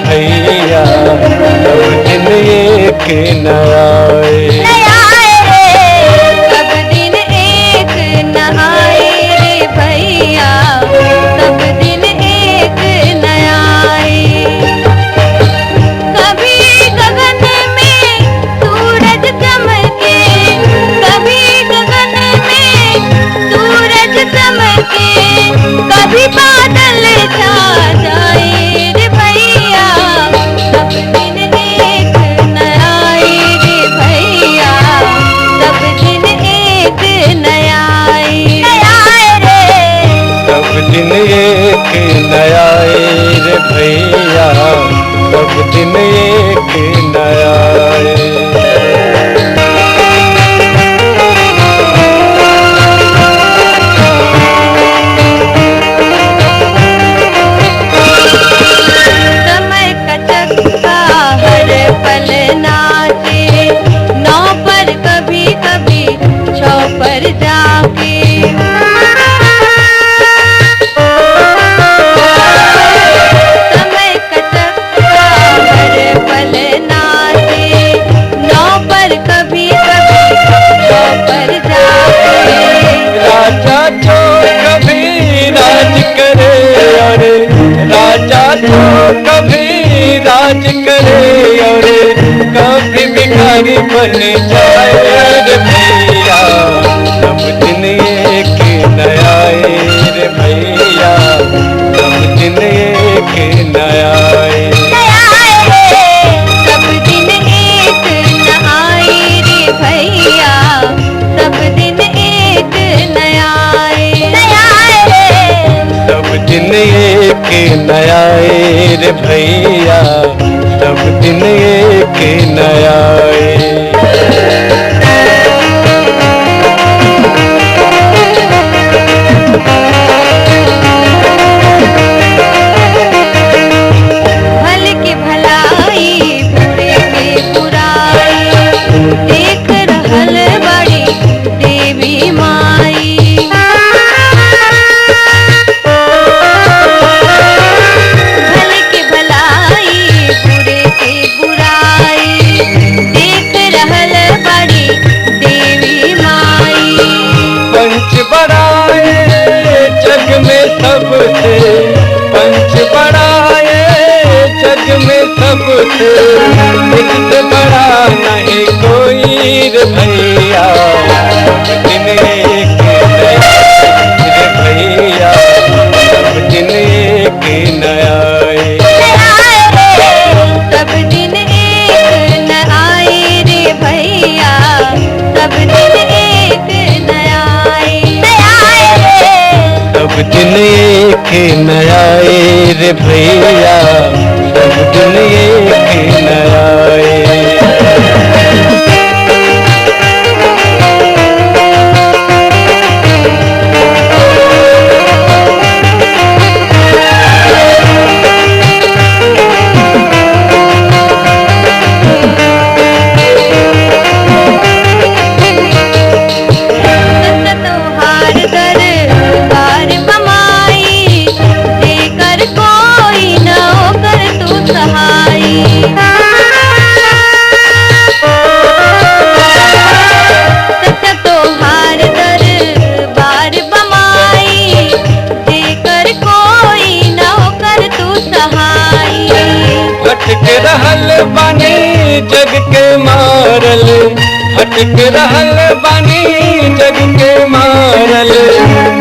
भैया, सब दिन एक न आए। सब दिन एक न आए रे भैया, सब दिन एक न आए। कभी गगन में सूरज चमके, कभी गगन में सूरज चमके, कभी बादल छा जाए रे भैया, सब दिन एक न आए रे भैया, सब दिन एक न आए। सब दिन एक न आए रे भैया, सब दिन एक न आए। समय का चक्का हर पल नाचे, नाव पर कभी कभी छाव पर जाके। समय का चक्का हर पल नाचे, नाव पर कभी कभी छाव पर जाके। राजा जो कभी राज करे, अरे राजा जो कभी राज करे, अरे कभी भिखारी बन जाए रे भैया, सब दिन एक न आए रे भैया, सब दिन एक न आए। सब दिन एक न आए रे भैया, सब दिन एक न आए। सब दिन एक न आए रे भैया, सब दिन एक न आए। भल की भलाई बुरे की बुराई, देख रहल बड़ी देवी माई। भल की भलाई बुरे की बुराई, देख रहल बड़ी देवी माई। पंच बड़ाए जग में सबसे, पंच बड़ाए जग में सबसे, इससे बड़ा नहीं कोई रे भैया, सब दिन एक न आए रे भैया, सब दिन एक न आए। सब दिन एक न आए रे भैया, सब दिन एक न आए। सब दिन एक न आए रे भैया, सब दिन एक न आए। त्योहार दरबार बमाई, देकर कोई न कर तू सहाई। त्योहार दरबार बमाई, देकर कोई न कर तू सहाई। भटक रहल बानी जग के मारल, भटक रहल बानी जग के मारल,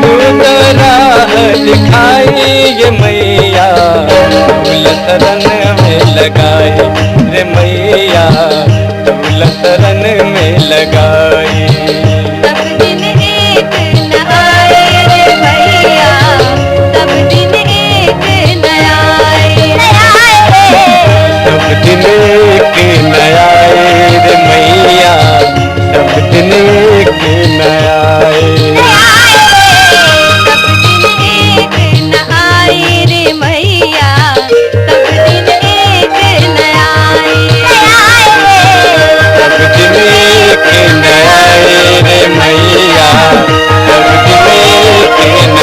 तू तो राह दिखाई ये मैया, फूल शरण में लगाई रे मैया, फूल शरण में लगाई। सब दिन एक न आए रे भैया, सब दिन एक न आए। सब दिन एक न आए रे मैया, सब दिन एक न आए। सब दिन एक न आए रे मैया, सब दिन एक न आए। सब दिन एक न आए रे मैया, सब दिन एक न